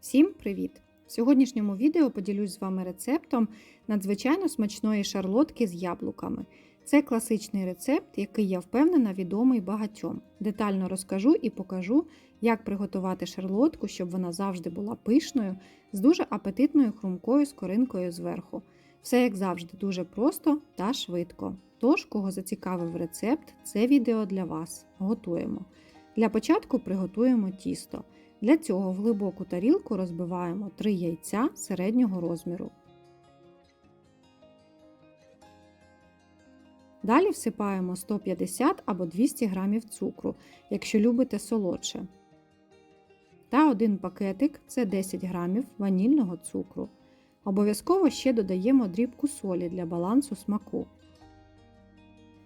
Всім привіт! В сьогоднішньому відео поділюсь з вами рецептом надзвичайно смачної шарлотки з яблуками. Це класичний рецепт, який, я впевнена, відомий багатьом. Детально розкажу і покажу, як приготувати шарлотку, щоб вона завжди була пишною, з дуже апетитною хрумкою скоринкою зверху. Все, як завжди, дуже просто та швидко. Тож, кого зацікавив рецепт, це відео для вас. Готуємо. Для початку приготуємо тісто. Для цього в глибоку тарілку розбиваємо 3 яйця середнього розміру. Далі всипаємо 150 або 200 г цукру, якщо любите солодше. Та 1 пакетик – це 10 г ванільного цукру. Обов'язково ще додаємо дрібку солі для балансу смаку.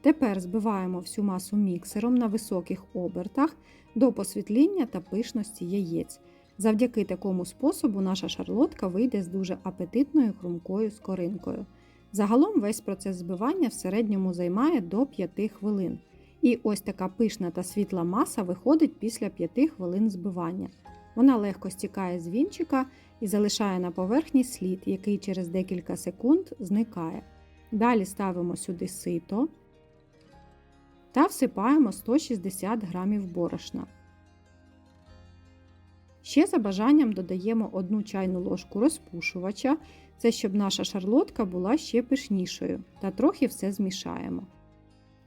Тепер збиваємо всю масу міксером на високих обертах до посвітління та пишності яєць. Завдяки такому способу наша шарлотка вийде з дуже апетитною хрумкою скоринкою. Загалом весь процес збивання в середньому займає до 5 хвилин. І ось така пишна та світла маса виходить після 5 хвилин збивання. Вона легко стікає з вінчика і залишає на поверхні слід, який через декілька секунд зникає. Далі ставимо сюди сито та всипаємо 160 г борошна. Ще за бажанням додаємо 1 чайну ложку розпушувача, це щоб наша шарлотка була ще пишнішою, та трохи все змішаємо.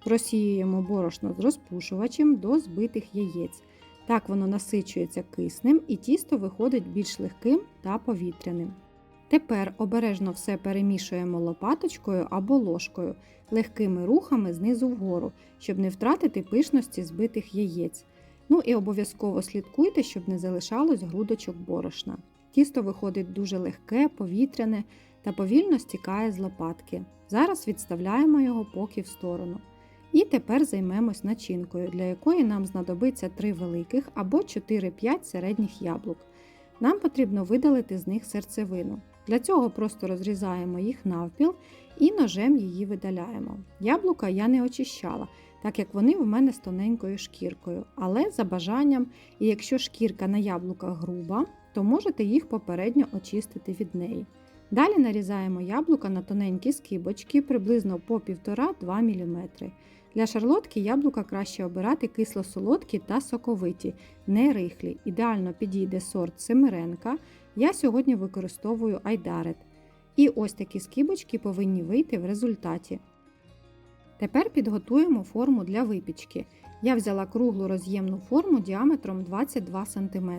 Просіюємо борошно з розпушувачем до збитих яєць. Так воно насичується киснем і тісто виходить більш легким та повітряним. Тепер обережно все перемішуємо лопаточкою або ложкою, легкими рухами знизу вгору, щоб не втратити пишності збитих яєць. Ну і обов'язково слідкуйте, щоб не залишалось грудочок борошна. Тісто виходить дуже легке, повітряне та повільно стікає з лопатки. Зараз відставляємо його поки в сторону. І тепер займемось начинкою, для якої нам знадобиться 3 великих або 4-5 середніх яблук. Нам потрібно видалити з них серцевину. Для цього просто розрізаємо їх навпіл і ножем її видаляємо. Яблука я не очищала, так як вони в мене з тоненькою шкіркою, але за бажанням, і якщо шкірка на яблуках груба, то можете їх попередньо очистити від неї. Далі нарізаємо яблука на тоненькі скибочки, приблизно по 1,5-2 мм. Для шарлотки яблука краще обирати кисло-солодкі та соковиті, не рихлі. Ідеально підійде сорт Семеренка. Я сьогодні використовую Айдарет. І ось такі скибочки повинні вийти в результаті. Тепер підготуємо форму для випічки. Я взяла круглу роз'ємну форму діаметром 22 см.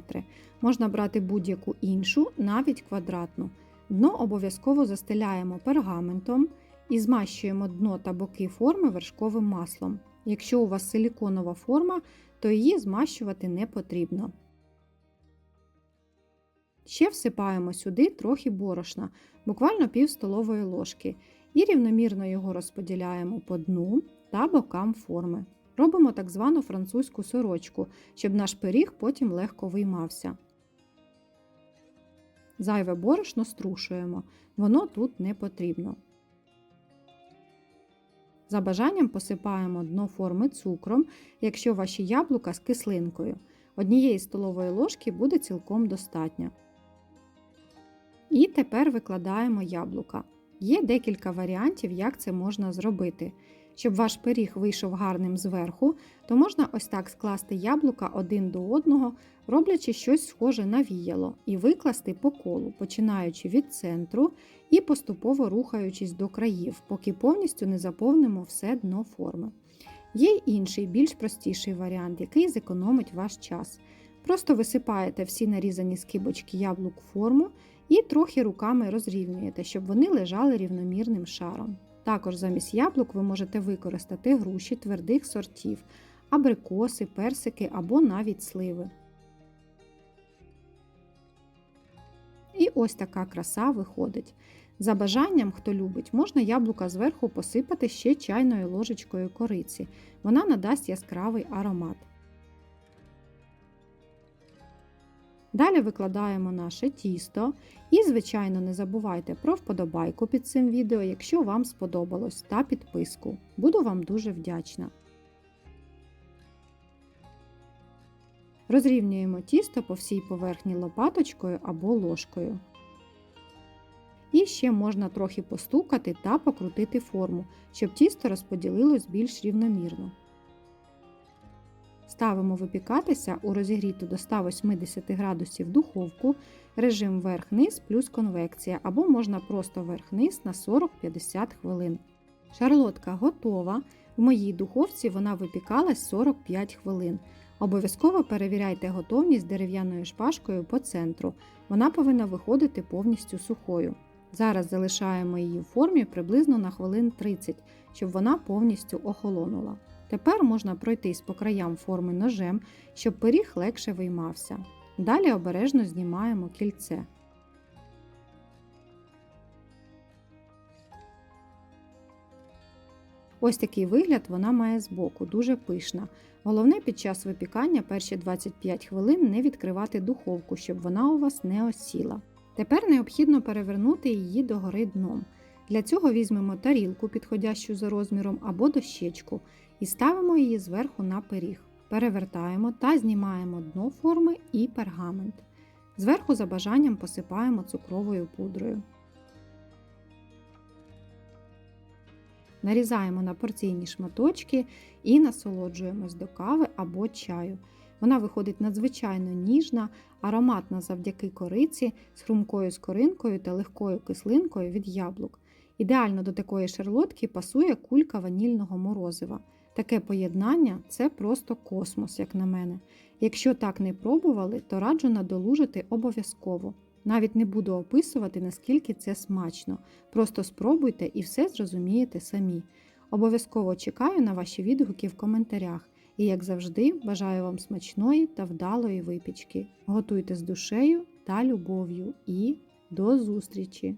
Можна брати будь-яку іншу, навіть квадратну. Дно обов'язково застеляємо пергаментом і змащуємо дно та боки форми вершковим маслом. Якщо у вас силіконова форма, то її змащувати не потрібно. Ще всипаємо сюди трохи борошна, буквально пів столової ложки, і рівномірно його розподіляємо по дну та бокам форми. Робимо так звану французьку сорочку, щоб наш пиріг потім легко виймався. Зайве борошно струшуємо, воно тут не потрібно. За бажанням посипаємо дно форми цукром, якщо ваші яблука з кислинкою. 1 столової ложки буде цілком достатньо. І тепер викладаємо яблука. Є декілька варіантів, як це можна зробити. Щоб ваш пиріг вийшов гарним зверху, то можна ось так скласти яблука один до одного, роблячи щось схоже на віяло, і викласти по колу, починаючи від центру і поступово рухаючись до країв, поки повністю не заповнимо все дно форми. Є й інший, більш простіший варіант, який зекономить ваш час. Просто висипаєте всі нарізані скибочки яблук в форму і трохи руками розрівнюєте, щоб вони лежали рівномірним шаром. Також замість яблук ви можете використати груші твердих сортів, абрикоси, персики або навіть сливи. І ось така краса виходить. За бажанням, хто любить, можна яблука зверху посипати ще чайною ложечкою кориці. Вона надасть яскравий аромат. Далі викладаємо наше тісто і, звичайно, не забувайте про вподобайку під цим відео, якщо вам сподобалось, та підписку. Буду вам дуже вдячна. Розрівнюємо тісто по всій поверхні лопаточкою або ложкою. І ще можна трохи постукати та покрутити форму, щоб тісто розподілилось більш рівномірно. Ставимо випікатися у розігріту до 180 градусів духовку, режим верх-низ плюс конвекція, або можна просто верх-низ на 40-50 хвилин. Шарлотка готова. В моїй духовці вона випікалась 45 хвилин. Обов'язково перевіряйте готовність дерев'яною шпажкою по центру. Вона повинна виходити повністю сухою. Зараз залишаємо її в формі приблизно на хвилин 30, щоб вона повністю охолонула. Тепер можна пройтись по краям форми ножем, щоб пиріг легше виймався. Далі обережно знімаємо кільце. Ось такий вигляд вона має збоку, дуже пишна. Головне під час випікання перші 25 хвилин не відкривати духовку, щоб вона у вас не осіла. Тепер необхідно перевернути її догори дном. Для цього візьмемо тарілку, підходящу за розміром, або дощечку, і ставимо її зверху на пиріг. Перевертаємо та знімаємо дно форми і пергамент. Зверху за бажанням посипаємо цукровою пудрою. Нарізаємо на порційні шматочки і насолоджуємось до кави або чаю. Вона виходить надзвичайно ніжна, ароматна завдяки кориці, з хрумкою скоринкою та легкою кислинкою від яблук. Ідеально до такої шарлотки пасує кулька ванільного морозива. Таке поєднання – це просто космос, як на мене. Якщо так не пробували, то раджу надолужити обов'язково. Навіть не буду описувати, наскільки це смачно. Просто спробуйте і все зрозумієте самі. Обов'язково чекаю на ваші відгуки в коментарях. І, як завжди, бажаю вам смачної та вдалої випічки. Готуйте з душею та любов'ю. І до зустрічі!